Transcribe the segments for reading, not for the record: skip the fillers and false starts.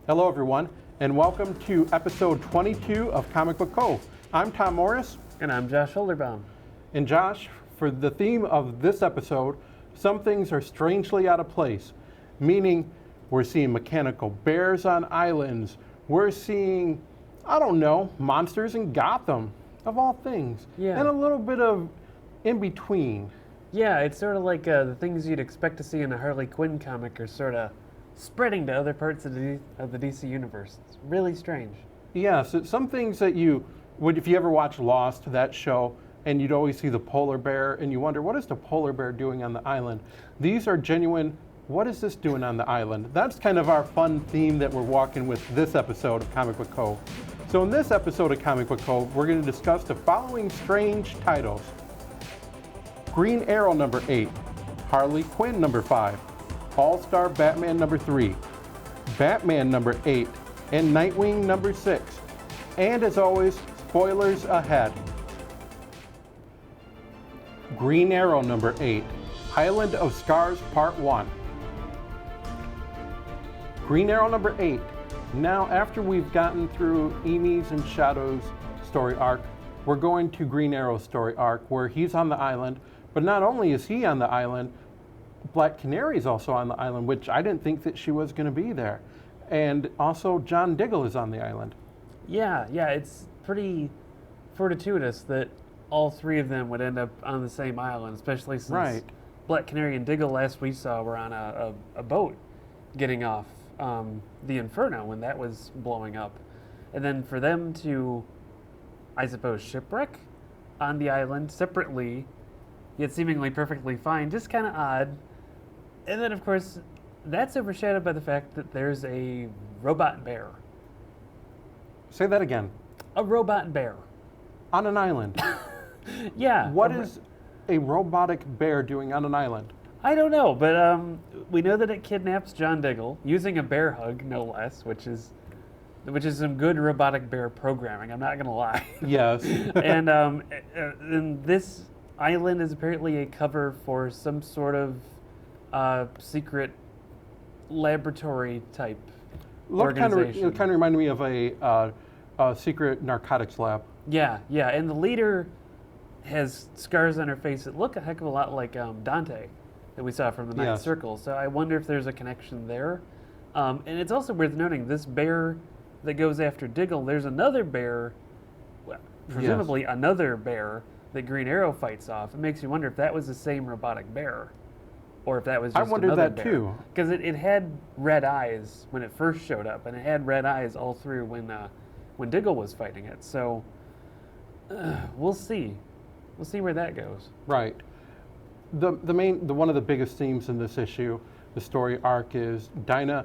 Hello, everyone, and welcome to episode 22 of Comic Book Cove. I'm Tom Morris. And I'm Josh Holderbaum. And Josh, for the theme of this episode, some things are strangely out of place, meaning we're seeing mechanical bears on islands. We're seeing, monsters in Gotham, of all things. Yeah. And a little bit of in between. Yeah, it's sort of like the things you'd expect to see in a Harley Quinn comic are sort of spreading to other parts of the DC universe. It's really strange. Yes, some things that you would, if you ever watch Lost, that show, and you'd always see the polar bear, and you wonder, what is the polar bear doing on the island? These are genuine, what is this doing on the island? That's kind of our fun theme that we're walking with this episode of Comic Book Cove. So in this episode of Comic Book Cove, we're going to discuss the following strange titles. Green Arrow number 8, Harley Quinn number 5, All-Star Batman number 3, Batman number 8, and Nightwing number 6. And as always, spoilers ahead. Green Arrow number 8, Island of Scars Part 1. Green Arrow number 8. Now, after we've gotten through Amy's and Shadow's story arc, we're going to Green Arrow's story arc where he's on the island. But not only is he on the island, Black Canary's also on the island, which I didn't think that she was going to be there. And also John Diggle is on the island. Yeah, it's pretty fortuitous that all three of them would end up on the same island, especially since Black Canary and Diggle last we saw were on a boat getting off the Inferno when that was blowing up. And then for them to, I suppose, shipwreck on the island separately, yet seemingly perfectly fine, just kind of odd. And then, of course, that's overshadowed by the fact that there's a robot bear. Say that again. A robot bear. On an island. Yeah. What is a robotic bear doing on an island? I don't know, but we know that it kidnaps John Diggle, using a bear hug, no less, which is some good robotic bear programming, I'm not going to lie. Yes. And this island is apparently a cover for some sort of secret laboratory type organization. It kind of reminded me of a secret narcotics lab. Yeah, and the leader has scars on her face that look a heck of a lot like Dante that we saw from the Ninth Circle. So I wonder if there's a connection there. And it's also worth noting, this bear that goes after Diggle, there's another bear, presumably another bear, that Green Arrow fights off. It makes you wonder if that was the same robotic bear, or if that was just another bear. I wondered that too. Because it had red eyes when it first showed up, and it had red eyes all through when Diggle was fighting it. So we'll see. We'll see where that goes. Right. One of the biggest themes in this issue, the story arc, is Dina,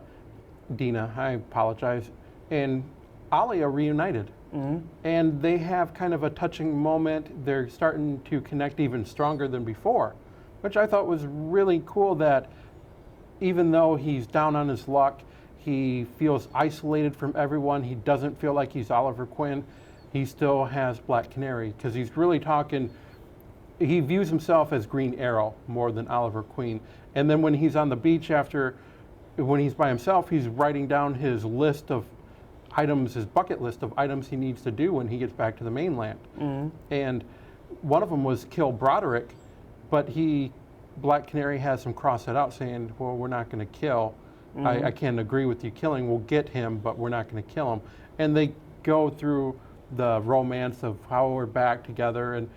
I apologize, and Ollie are reunited. Mm-hmm. And they have kind of a touching moment. They're starting to connect even stronger than before, which I thought was really cool, that even though he's down on his luck, he feels isolated from everyone. He doesn't feel like he's Oliver Queen. He still has Black Canary, because he's really talking, he views himself as Green Arrow more than Oliver Queen. And then when he's on the beach when he's by himself, he's writing down his list of items, his bucket list of items he needs to do when he gets back to the mainland. Mm-hmm. And one of them was kill Broderick, but Black Canary has him cross it out, saying, well, we're not going to kill. Mm-hmm. I can't agree with you killing. We'll get him, but we're not going to kill him. And they go through the romance of how we're back together, and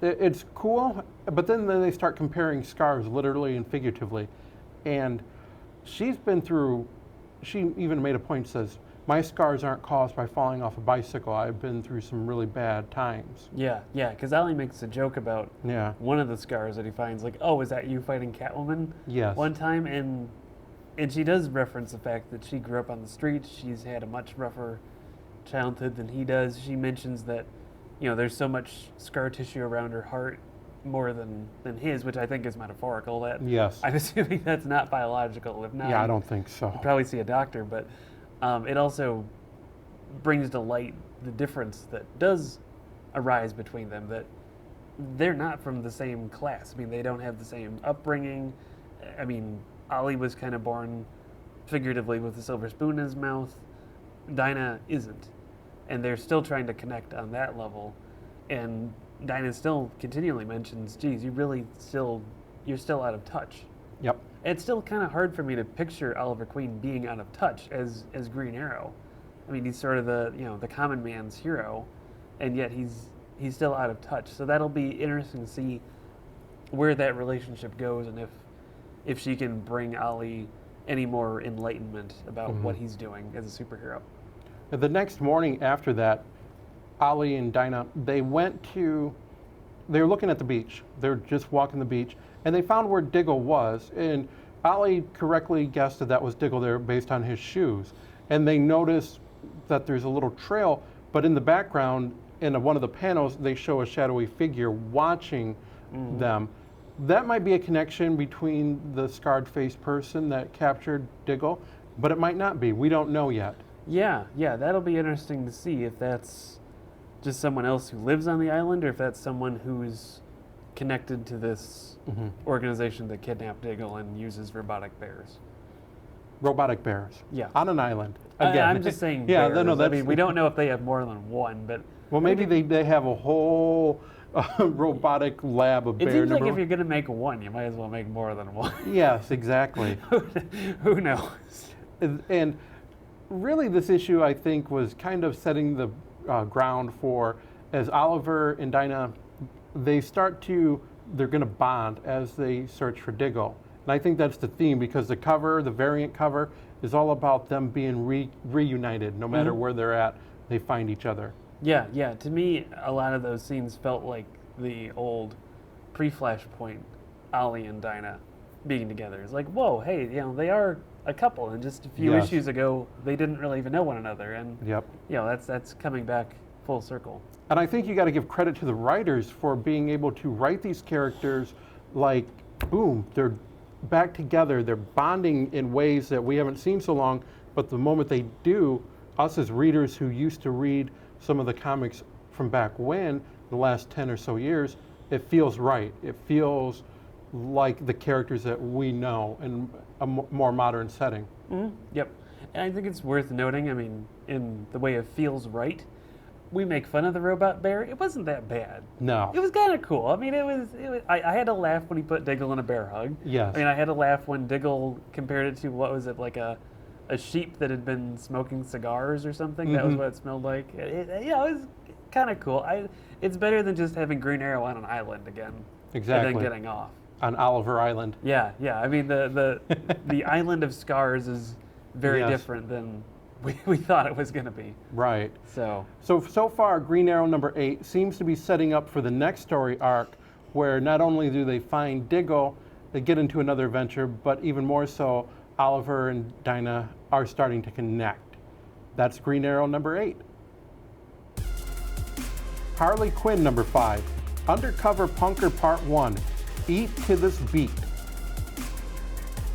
it's cool. But then they start comparing scars, literally and figuratively. And she's been through, she even made a point, says, my scars aren't caused by falling off a bicycle. I've been through some really bad times. Yeah, because Ollie makes a joke about one of the scars that he finds, like, oh, is that you fighting Catwoman? Yes. One time, and she does reference the fact that she grew up on the streets. She's had a much rougher childhood than he does. She mentions that, there's so much scar tissue around her heart, more than his, which I think is metaphorical. That I'm assuming that's not biological. If not, I don't think so. You'd probably see a doctor, but it also brings to light the difference that does arise between them, that they're not from the same class. I mean, they don't have the same upbringing. I mean, Ollie was kind of born figuratively with the silver spoon in his mouth. Dinah isn't. And they're still trying to connect on that level. And Dinah still continually mentions, geez, you're still out of touch. Yep. It's still kind of hard for me to picture Oliver Queen being out of touch as Green Arrow. I mean, he's sort of the common man's hero, and yet he's still out of touch. So that'll be interesting to see where that relationship goes, and if she can bring Ollie any more enlightenment about what he's doing as a superhero. The next morning after that, Ollie and Dinah, they were looking at the beach. They're just walking the beach, and they found where Diggle was. And Ollie correctly guessed that was Diggle there based on his shoes. And they noticed that there's a little trail, but in the background, in one of the panels, they show a shadowy figure watching them. That might be a connection between the scarred-faced person that captured Diggle, but it might not be. We don't know yet. Yeah, that'll be interesting to see if that's just someone else who lives on the island, or if that's someone who's connected to this organization that kidnapped Diggle and uses robotic bears. Robotic bears. Yeah. On an island. Again. I'm just saying yeah, bears. No, I mean, we don't know if they have more than one, but... Well, maybe they have a whole robotic lab of bear It seems like number. if you're going to make one, you might as well make more than one. Yes, exactly. Who knows? And really this issue, I think, was kind of setting the ground for, as Oliver and Dinah, they're going to bond as they search for Diggle. And I think that's the theme, because the variant cover, is all about them being reunited. No matter where they're at, they find each other. Yeah. To me, a lot of those scenes felt like the old pre-Flashpoint Ollie and Dinah being together. It's like, whoa, hey, they are a couple, and just a few issues ago, they didn't really even know one another. And that's coming back full circle. And I think you got to give credit to the writers for being able to write these characters like, boom, they're back together. They're bonding in ways that we haven't seen so long, but the moment they do, us as readers who used to read some of the comics from back when, the last 10 or so years, it feels right. It feels like the characters that we know in a more modern setting. Yep. And I think it's worth noting, I mean, in the way it feels right, we make fun of the robot bear. It wasn't that bad. No. It was kind of cool. I mean, it was I had to laugh when he put Diggle in a bear hug. Yes. I mean, I had to laugh when Diggle compared it to, what was it, like a sheep that had been smoking cigars or something. That was what it smelled like. It was kind of cool. It's better than just having Green Arrow on an island again. Exactly. And then getting off. On Oliver Island. Yeah. I mean, the island of scars is very different than we thought it was going to be. Right. So far, Green Arrow number 8 seems to be setting up for the next story arc, where not only do they find Diggle, they get into another adventure, but even more so, Oliver and Dinah are starting to connect. That's Green Arrow number 8. Harley Quinn number 5. Undercover Punker Part 1. Eat to this beat.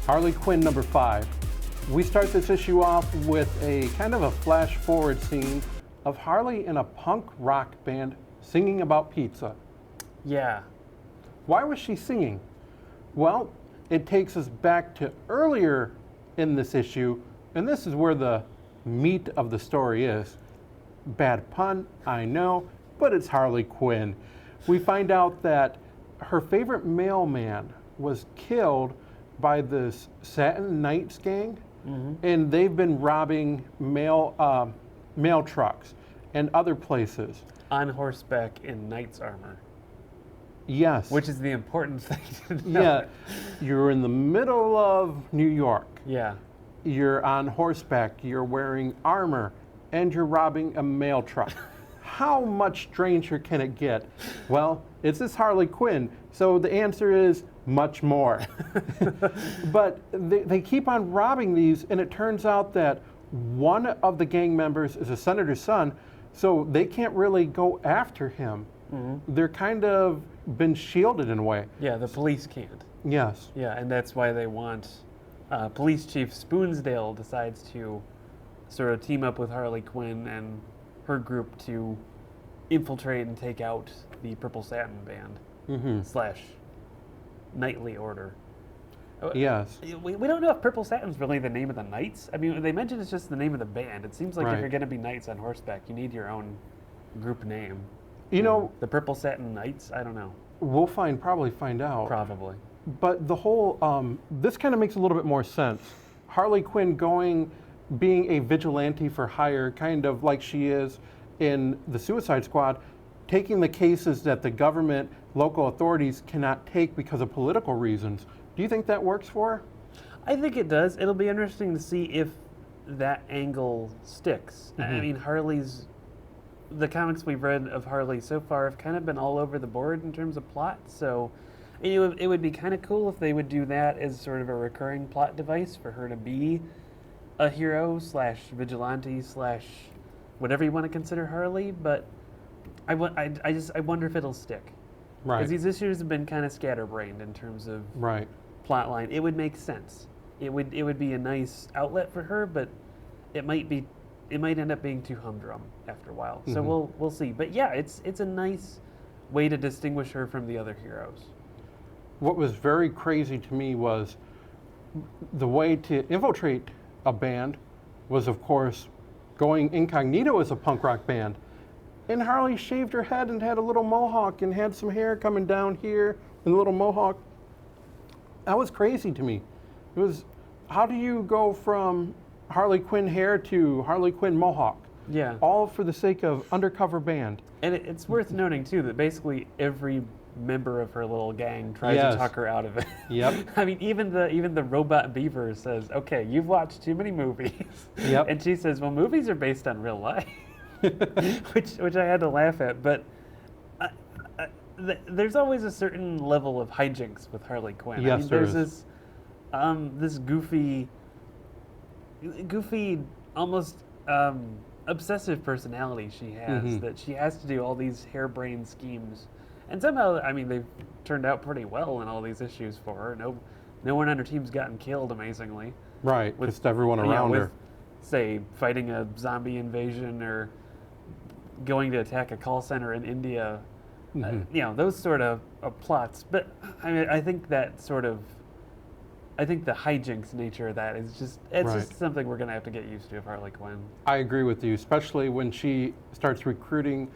Harley Quinn number 5. We start this issue off with a kind of a flash forward scene of Harley in a punk rock band singing about pizza. Yeah. Why was she singing? Well, it takes us back to earlier in this issue, and this is where the meat of the story is. Bad pun, I know, but it's Harley Quinn. We find out that her favorite mailman was killed by this Satin Knights gang, and they've been robbing mail trucks and other places. On horseback in knight's armor. Yes. Which is the important thing to know. Yeah. You're in the middle of New York. Yeah. You're on horseback, you're wearing armor, and you're robbing a mail truck. How much stranger can it get? Well, it's this Harley Quinn, so the answer is much more. But they keep on robbing these, and it turns out that one of the gang members is a senator's son, so they can't really go after him. They're kind of been shielded in a way. Yeah, the police can't. Yes. Yeah, and that's why they want Police Chief Spoonsdale decides to sort of team up with Harley Quinn and her group to infiltrate and take out the Purple Satin Band / Knightly Order. Yes. We don't know if Purple Satin's really the name of the knights. I mean, they mentioned it's just the name of the band. It seems like if Right. you're going to be knights on horseback, you need your own group name. You know, the Purple Satin Knights. I don't know. we'll probably find out. Probably. But the whole, this kind of makes a little bit more sense. Harley Quinn being a vigilante for hire, kind of like she is in the Suicide Squad, taking the cases that the government, local authorities cannot take because of political reasons. Do you think that works for her? I think it does. It'll be interesting to see if that angle sticks. I mean, the comics we've read of Harley so far have kind of been all over the board in terms of plot, so it would be kind of cool if they would do that as sort of a recurring plot device for her to be a hero / vigilante / whatever you want to consider Harley, but I wonder if it'll stick. Right. Because these issues have been kind of scatterbrained in terms of Right. plot line. It would make sense. It would be a nice outlet for her, but it might end up being too humdrum after a while. So we'll see. But yeah, it's a nice way to distinguish her from the other heroes. What was very crazy to me was the way to infiltrate a band was, of course, going incognito as a punk rock band. And Harley shaved her head and had a little mohawk and had some hair coming down here and a little mohawk. That was crazy to me. It was, how do you go from Harley Quinn hair to Harley Quinn mohawk? Yeah. All for the sake of undercover band. And it's worth noting, too, that basically every member of her little gang tries to talk her out of it. Yep. I mean, even the robot beaver says, okay, you've watched too many movies. Yep. And she says, well, movies are based on real life. which I had to laugh at. But there's always a certain level of hijinks with Harley Quinn. Yes, I mean, there there's this goofy, almost obsessive personality she has, that she has to do all these harebrained schemes. And somehow, I mean, they've turned out pretty well in all these issues for her. No one on her team's gotten killed, amazingly. Right, With just everyone around her. Say, fighting a zombie invasion or going to attack a call center in India. Those sort of plots. But I mean, I think the hijinks nature of that is just something we're going to have to get used to of Harley Quinn. I agree with you, especially when she starts recruiting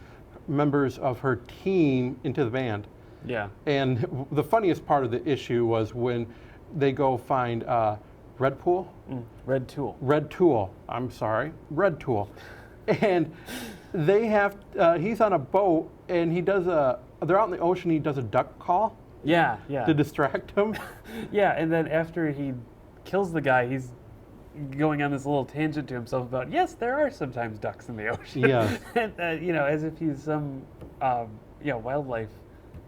members of her team into the band. Yeah. And the funniest part of the issue was when they go find Red Tool. I'm sorry, Red Tool. And they have, he's on a boat and they're out in the ocean, he does a duck call. Yeah. To distract him. Yeah, and then after he kills the guy, he's going on this little tangent to himself about, yes, there are sometimes ducks in the ocean. Yes. And, as if he's some, wildlife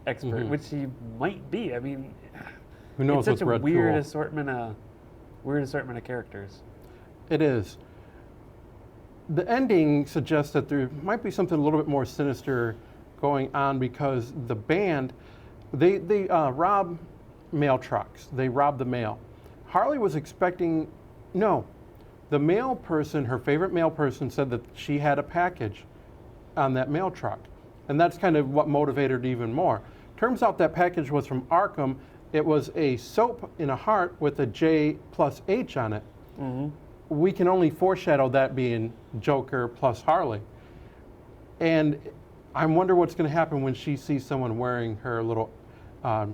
expert, which he might be. I mean, who knows it's such what's a Red weird Tool. assortment of characters. It is. The ending suggests that there might be something a little bit more sinister going on because the band, they rob mail trucks. They rob the mail. Harley was expecting, the mail person, her favorite mail person, said that she had a package on that mail truck. And that's kind of what motivated her even more. Turns out that package was from Arkham. It was a soap in a heart with a J plus H on it. We can only foreshadow that being Joker plus Harley. And I wonder what's going to happen when she sees someone wearing her little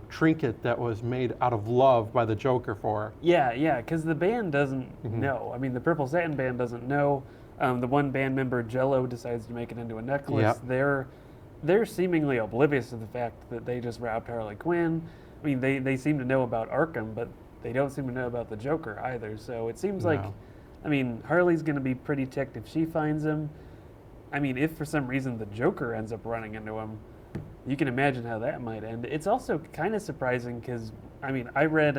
trinket that was made out of love by the Joker for her. Yeah, because the band doesn't know. I mean, the Purple Satin band doesn't know. The one band member, Jello, decides to make it into a necklace. Yep. They're seemingly oblivious to the fact that they just robbed Harley Quinn. I mean, they seem to know about Arkham, but they don't seem to know about the Joker either. So it seems like, I mean, Harley's going to be pretty ticked if she finds him. I mean, if for some reason the Joker ends up running into him, you can imagine how that might end. It's also kind of surprising because, I mean, I read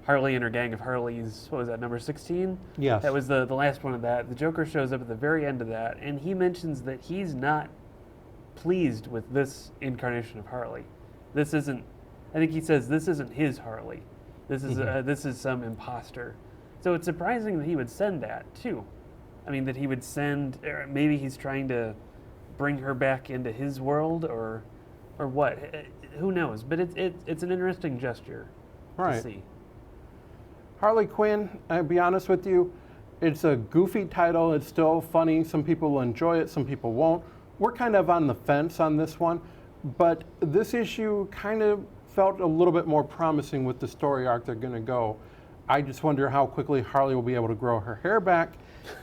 Harley and her gang of Harleys, what was that, number 16? Yes. That was the last one of that. The Joker shows up at the very end of that, and he mentions that he's not pleased with this incarnation of Harley. This isn't, I think he says, this isn't his Harley. This is some imposter. So it's surprising that he would send that, too. I mean, that he would send, or maybe he's trying to bring her back into his world, or what? Who knows? But it's an interesting gesture to see. Harley Quinn, I'll be honest with you, it's a goofy title. It's still funny. Some people will enjoy it, some people won't. We're kind of on the fence on this one, but this issue kind of felt a little bit more promising with the story arc they're going to go. I just wonder how quickly Harley will be able to grow her hair back,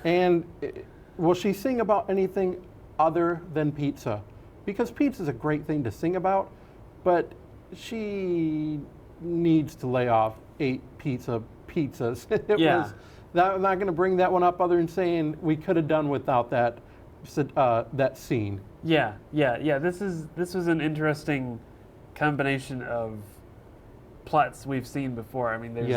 and will she sing about anything other than pizza? Because pizza is a great thing to sing about, but she needs to lay off 8 pizzas. I'm not going to bring that one up other than saying we could have done without that scene. Yeah. This was an interesting combination of plots we've seen before. I mean, there's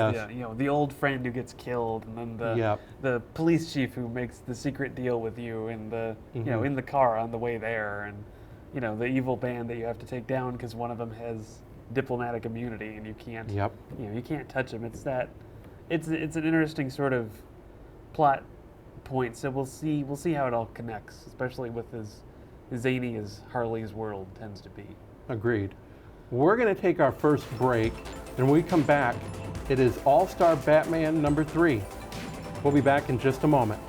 the old friend who gets killed, and then the police chief who makes the secret deal with you, and the in the car on the way there, and the evil band that you have to take down because one of them has diplomatic immunity and you can't you can't touch him. It's an interesting sort of plot point. So we'll see how it all connects, especially with as zany as Harley's world tends to be. Agreed. We're going to take our first break, and when we come back, it is All-Star Batman number 3. We'll be back in just a moment.